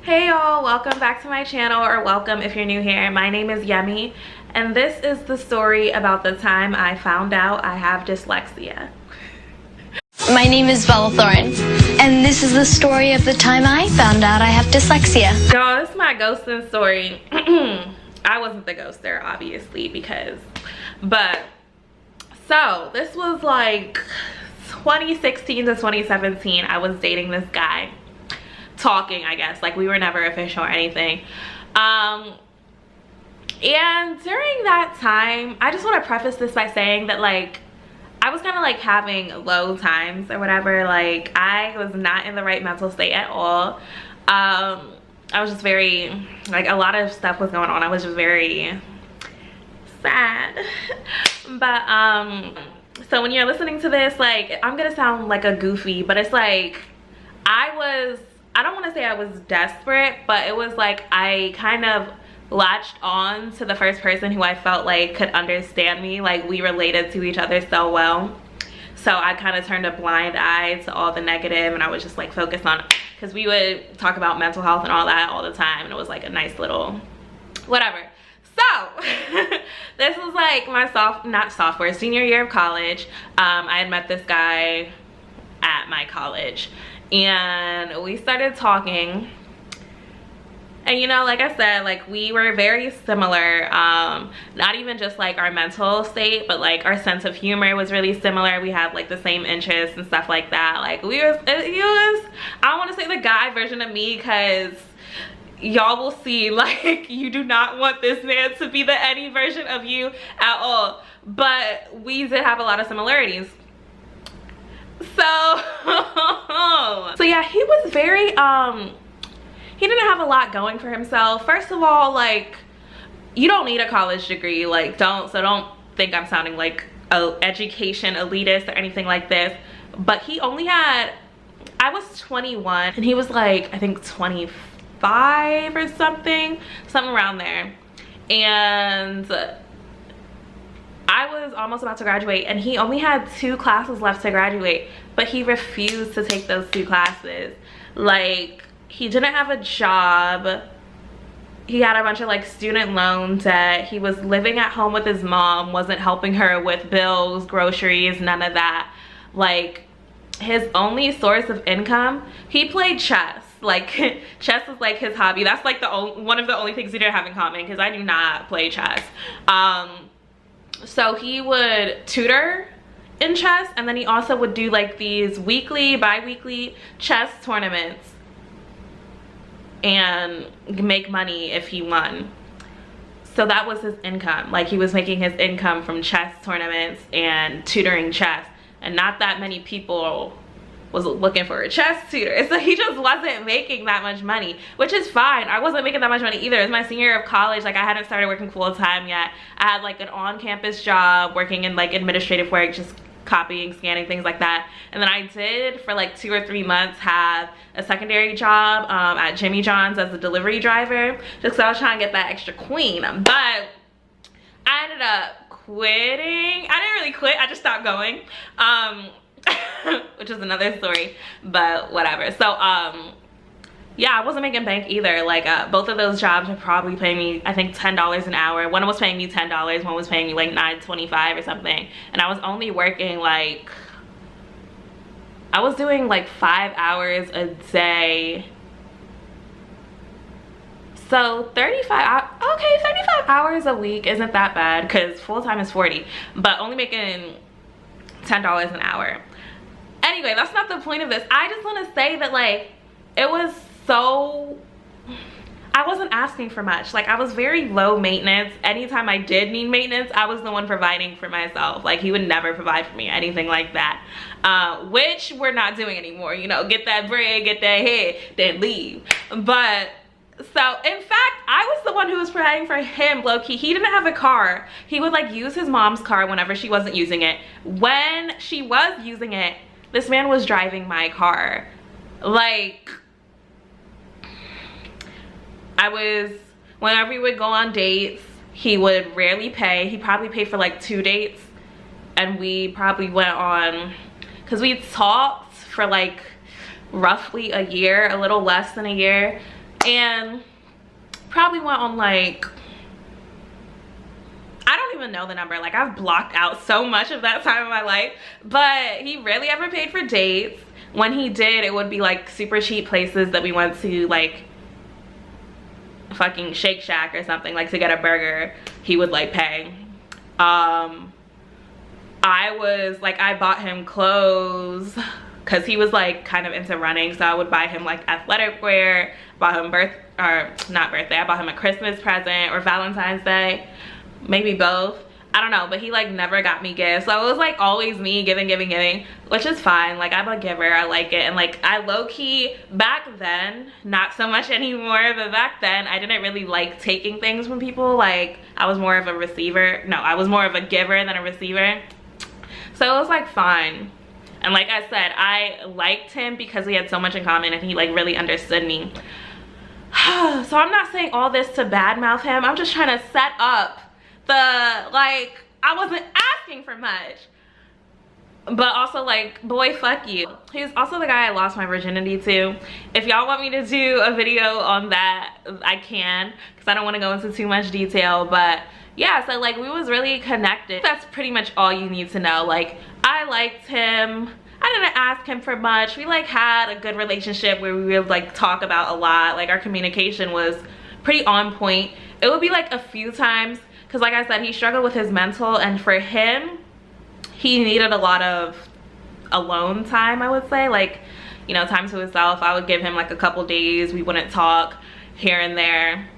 Hey y'all, welcome back to my channel, or welcome if you're new here. My name is Yemi, and this is the story about the time I found out I have dyslexia. My name is Bella Thorne, and this is the story of the time I found out I have dyslexia. Y'all, this is my ghosting story. I wasn't the ghoster, obviously, so this was like 2016 to 2017. I was dating this guy. Talking, I guess, like we were never official or anything, and during that time, I just want to preface this by saying that like I was kind of like having low times or whatever. Like I was not in the right mental state at all. I was just very, like, a lot of stuff was going on. I was just very sad. But so when you're listening to this, like, I'm gonna sound like a goofy, but it's like I don't want to say I was desperate, but it was like I kind of latched on to the first person who I felt like could understand me. Like we related to each other so well. So I kind of turned a blind eye to all the negative, and I was just like focused on, because we would talk about mental health and all that all the time, and it was like a nice little whatever. So this was like my senior year of college. I had met this guy at my college, and we started talking, and you know, like I said, like we were very similar, not even just like our mental state, but like our sense of humor was really similar. We had like the same interests and stuff like that. Like he was, I don't want to say the guy version of me, because y'all will see, like, you do not want this man to be the any version of you at all, but we did have a lot of similarities. So yeah, he was very he didn't have a lot going for himself. First of all, like, you don't need a college degree, like, don't think I'm sounding like a education elitist or anything like this, but he only had, I was 21 and he was like, I think 25 or something around there, and I was almost about to graduate, and he only had 2 classes left to graduate, but he refused to take those 2 classes. Like, he didn't have a job. He had a bunch of like student loan debt. He was living at home with his mom, wasn't helping her with bills, groceries, none of that. Like, his only source of income, he played chess. Like, chess was like his hobby. That's like one of the only things we didn't have in common, because I do not play chess. So he would tutor in chess, and then he also would do like these weekly, bi-weekly chess tournaments and make money if he won. So that was his income. Like, he was making his income from chess tournaments and tutoring chess, and not that many people was looking for a chess tutor. So he just wasn't making that much money, which is fine. I wasn't making that much money either. It was my senior year of college. Like, I hadn't started working full-time yet. I had like an on-campus job working in like administrative work, just copying, scanning, things like that. And then I did for like 2 or 3 months have a secondary job at Jimmy John's as a delivery driver, just because I was trying to get that extra queen. But I ended up quitting. I didn't really quit, I just stopped going. Which is another story, but whatever. So yeah, I wasn't making bank either. Like, both of those jobs were probably paying me, I think, $10 an hour. One was paying me $10, one was paying me like $9.25 or something, and I was only working like, I was doing like 5 hours a day. So 35 hours a week isn't that bad, because full-time is 40, but only making $10 an hour. Anyway, that's not the point of this. I just want to say that, like, it was so, I wasn't asking for much. Like, I was very low maintenance. Anytime I did need maintenance, I was the one providing for myself. Like, he would never provide for me, anything like that, which we're not doing anymore. You know, get that bread, get that head, then leave. But so in fact, I was the one who was providing for him, low-key. He didn't have a car. He would like use his mom's car whenever she wasn't using it. When she was using it, this man was driving my car. Like, whenever we would go on dates, he would rarely pay. He probably paid for like 2 dates, and we probably went on, because we talked for like roughly a year, a little less than a year, and probably went on like, I don't even know the number. Like, I've blocked out so much of that time of my life, but he rarely ever paid for dates. When he did, it would be like super cheap places that we went to, like fucking Shake Shack or something, like to get a burger. He would like pay. I bought him clothes because he was like kind of into running, so I would buy him like athletic wear, bought him I bought him a Christmas present or Valentine's Day, maybe both, I don't know, but he like never got me gifts, so it was like always me giving, which is fine. Like, I'm a giver, I like it. And like, I low-key back then, not so much anymore, but back then I didn't really like taking things from people. Like, I was more of a receiver. No, I was more of a giver than a receiver, so it was like fine. And like I said, I liked him because we had so much in common and he like really understood me. So I'm not saying all this to badmouth him, I'm just trying to set up the, like, I wasn't asking for much, but also like, boy, fuck you. He's also the guy I lost my virginity to. If y'all want me to do a video on that, I can, because I don't want to go into too much detail. But yeah, so like, we was really connected. That's pretty much all you need to know. Like, I liked him, I didn't ask him for much. We like had a good relationship where we would like talk about a lot. Like, our communication was pretty on point. It would be like a few times, because like I said, he struggled with his mental, and for him, he needed a lot of alone time, I would say. Like, you know, time to himself. I would give him like a couple days, we wouldn't talk here and there.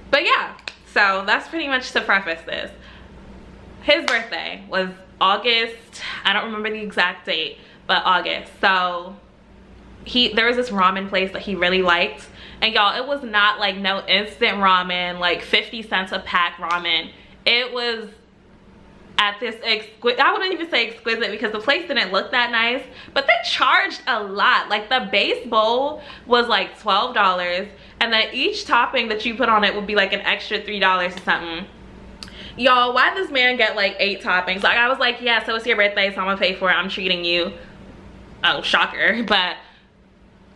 But yeah, so that's pretty much to preface this. His birthday was August, I don't remember the exact date, but August. So there was this ramen place that he really liked, and y'all, it was not like no instant ramen, like 50 cents a pack ramen. It was at this I wouldn't even say exquisite, because the place didn't look that nice, but they charged a lot. Like, the base bowl was like $12, and then each topping that you put on it would be like an extra $3 or something. Y'all, why did this man get like 8 toppings? Like, I was like, yeah, so it's your birthday, so I'm gonna pay for it, I'm treating you. Oh, shocker. But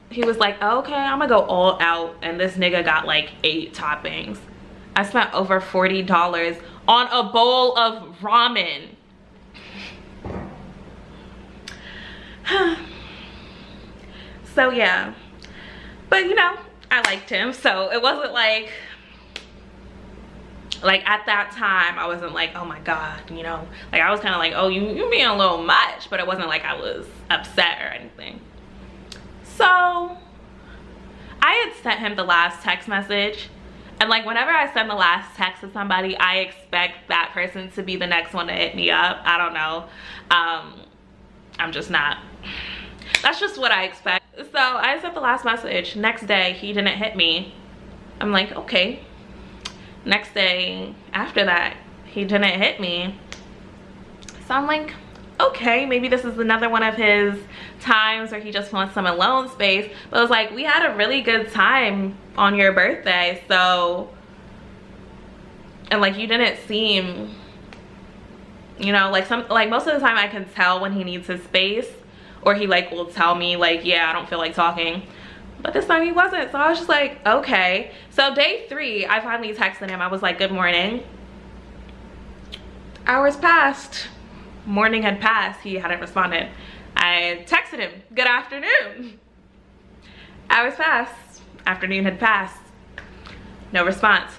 he was like, okay, I'm gonna go all out, and this nigga got like 8 toppings. I spent over $40 on a bowl of ramen. So yeah, but you know, I liked him, so it wasn't like at that time I wasn't like, oh my god, you know, like I was kind of like, oh, you being a little much, but it wasn't like I was upset or anything. So I had sent him the last text message, and like, whenever I send the last text to somebody, I expect that person to be the next one to hit me up. I don't know, I'm just not, that's just what I expect. So I sent the last message. Next day he didn't hit me. I'm like, okay. Next day after that he didn't hit me. So I'm like, okay, maybe this is another one of his times where he just wants some alone space. But I was like, we had a really good time on your birthday, so, and like, you didn't seem, you know, like most of the time I can tell when he needs his space, or he like will tell me like, yeah, I don't feel like talking. But this time he wasn't, so I was just like, okay. So day 3, I finally texted him. I was like, good morning. Hours passed. Morning had passed. He hadn't responded. I texted him, good afternoon. Hours passed. Afternoon had passed. No response.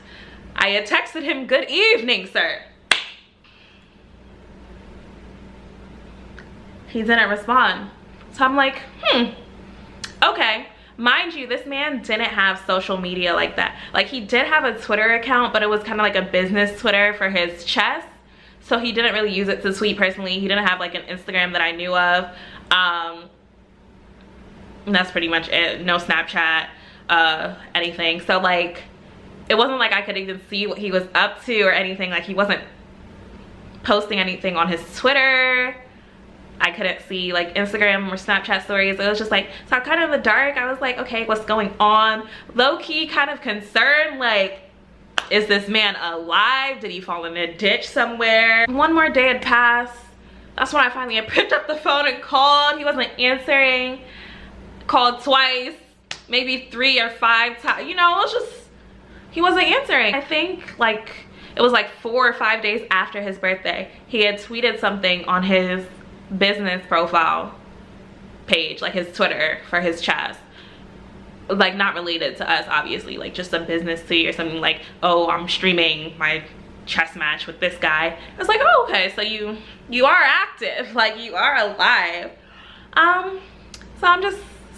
I had texted him, good evening, sir. He didn't respond. So I'm like, okay. Mind you, this man didn't have social media like that. Like, he did have a Twitter account, but it was kind of like a business Twitter for his chess. So he didn't really use it to tweet personally. He didn't have like an Instagram that I knew of. And that's pretty much it. No Snapchat, anything. So like, it wasn't like I could even see what he was up to or anything. Like, he wasn't posting anything on his Twitter. I couldn't see like Instagram or Snapchat stories. It was just like, so kind of in the dark. I was like, okay, what's going on? Low-key kind of concerned, like, is this man alive? Did he fall in a ditch somewhere? One more day had passed. That's when I finally picked up the phone and called. He wasn't answering. Called twice. maybe 3 or 5 times. You know, it was just, he wasn't answering. I think like it was like 4 or 5 days after his birthday, he had tweeted something on his business profile page, like his Twitter for his chest, like not related to us obviously, like just a business tweet or something, like, oh, I'm streaming my chess match with this guy. I was like, oh, okay, so you are active, like you are alive.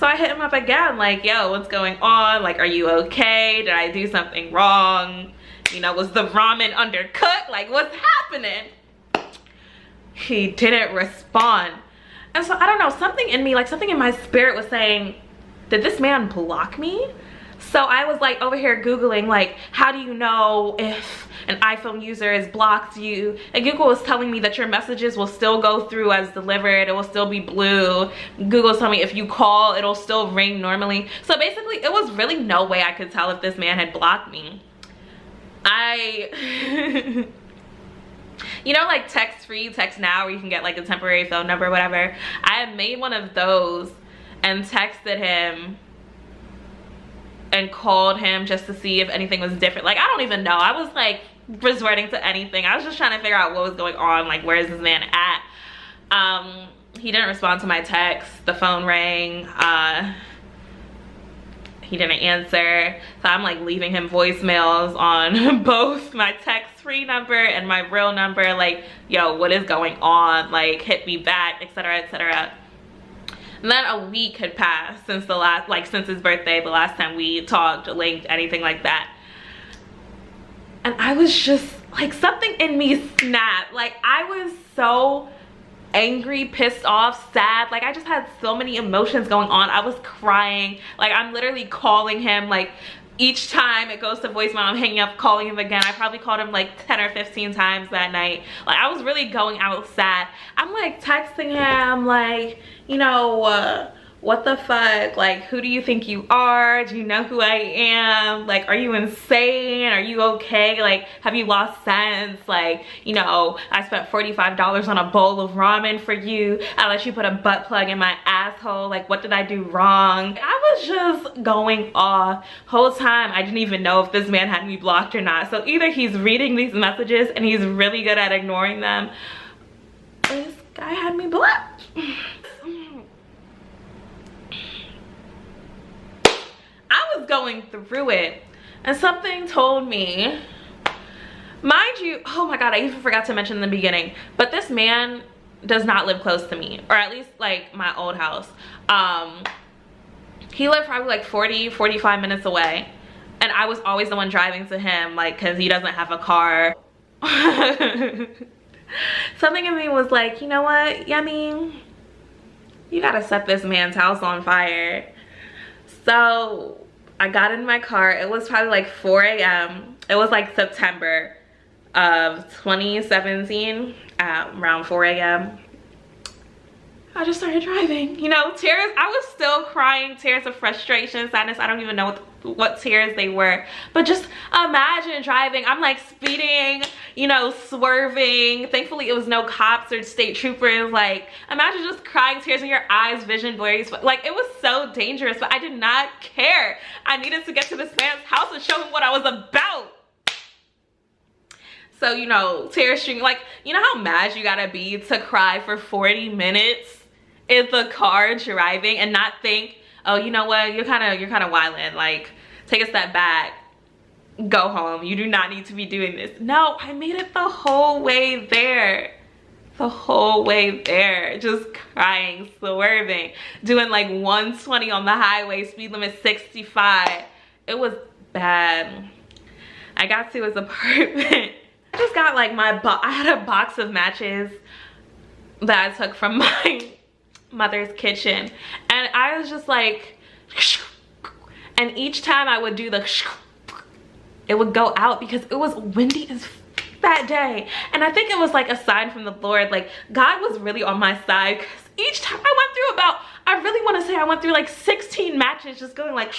So I hit him up again, like, yo, what's going on? Like, are you okay? Did I do something wrong? You know, was the ramen undercooked? Like, what's happening? He didn't respond. And so I don't know, something in me, like something in my spirit was saying, did this man block me? So I was like over here Googling, like, how do you know if an iPhone user has blocked you? And Google was telling me that your messages will still go through as delivered. It will still be blue. Google's telling me if you call, it'll still ring normally. So basically, it was really no way I could tell if this man had blocked me. You know, like text free, text now, where you can get like a temporary phone number or whatever. I had made one of those and texted him and called him just to see if anything was different. Like, I don't even know. I was like resorting to anything. I was just trying to figure out what was going on. Like, where is this man at? He didn't respond to my text. The phone rang. He didn't answer. So I'm like leaving him voicemails on both my text-free number and my real number. Like, yo, what is going on? Like, hit me back, etc., etc. And then a week had passed since the last, like since his birthday, the last time we talked, linked, anything like that. And I was just like, something in me snapped. Like, I was so angry, pissed off, sad. Like, I just had so many emotions going on. I was crying. Like, I'm literally calling him. Like, each time it goes to voicemail, I'm hanging up, calling him again. I probably called him like 10 or 15 times that night. Like, I was really going out sad. I'm like texting him, like, you know, what the fuck? Like, who do you think you are? Do you know who I am? Like, are you insane? Are you okay? Like, have you lost sense? Like, you know, I spent $45 on a bowl of ramen for you. I let you put a butt plug in my asshole. Like, what did I do wrong? I was just going off. Whole time, I didn't even know if this man had me blocked or not. So either he's reading these messages and he's really good at ignoring them, or this guy had me blocked. I was going through it, and something told me, mind you, oh my god, I even forgot to mention in the beginning, but this man does not live close to me, or at least like my old house. He lived probably like 40-45 minutes away, and I was always the one driving to him, like, because he doesn't have a car. Something in me was like, you know what, Yummy, you gotta set this man's house on fire. So I got in my car. It was probably like 4 a.m. It was like September of 2017, around 4 a.m. I just started driving, you know, tears. I was still crying, tears of frustration, sadness. I don't even know what tears they were, but just imagine driving. I'm like speeding, you know, swerving. Thankfully it was no cops or state troopers. Like, imagine just crying, tears in your eyes, vision blurry. Like, it was so dangerous, but I did not care. I needed to get to this man's house and show him what I was about. So, you know, tears streaming. Like, you know how mad you gotta be to cry for 40 minutes in the car driving and not think, oh, you know what, you're kind of wildin', like, take a step back, go home, you do not need to be doing this. No, I made it the whole way there. The whole way there, just crying, swerving, doing like 120 on the highway, speed limit 65. It was bad. I got to his apartment. I just got like I had a box of matches that I took from my mother's kitchen, and I was just like, and each time I would do the, it would go out because it was windy as that day. And I think it was like a sign from the Lord, like God was really on my side, because each time I went through about, I really want to say I went through like 16 matches just going like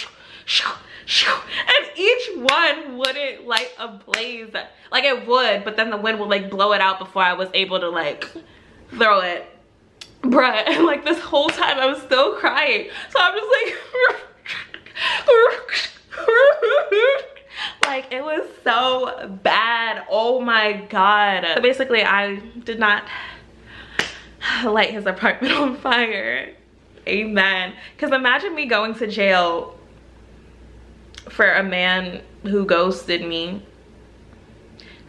and each one wouldn't light a blaze. Like, it would, but then the wind would like blow it out before I was able to like throw it. Bruh, and like this whole time I was still crying. So I'm just like Like, it was so bad. Oh my God. So basically, I did not light his apartment on fire. Amen. Because imagine me going to jail for a man who ghosted me.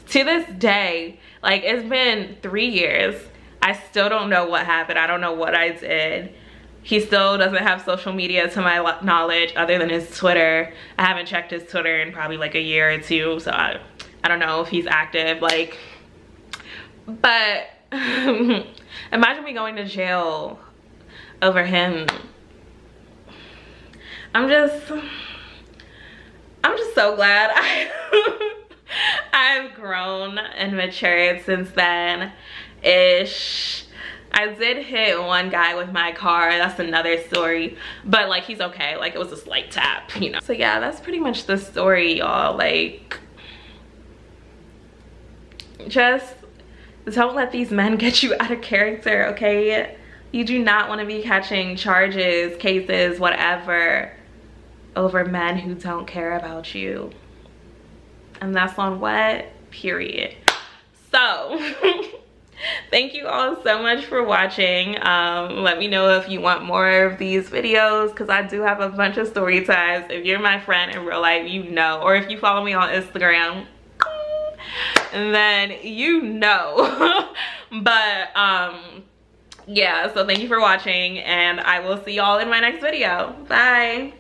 To this day, like, it's been 3 years. I still don't know what happened. I don't know what I did. He still doesn't have social media to my knowledge other than his Twitter. I haven't checked his Twitter in probably like a year or two, so I don't know if he's active, like, but imagine me going to jail over him. I'm just so glad I've grown and matured since then ish. I did hit one guy with my car, that's another story, but like, he's okay. Like, it was a slight tap, you know. So yeah, that's pretty much the story, y'all. Like, just don't let these men get you out of character, okay? You do not want to be catching charges, cases, whatever, over men who don't care about you. And that's on what? Period. So thank you all so much for watching. Let me know if you want more of these videos, because I do have a bunch of story times. If you're my friend in real life, you know, or if you follow me on Instagram, and then you know. But yeah, so thank you for watching, and I will see y'all in my next video. Bye.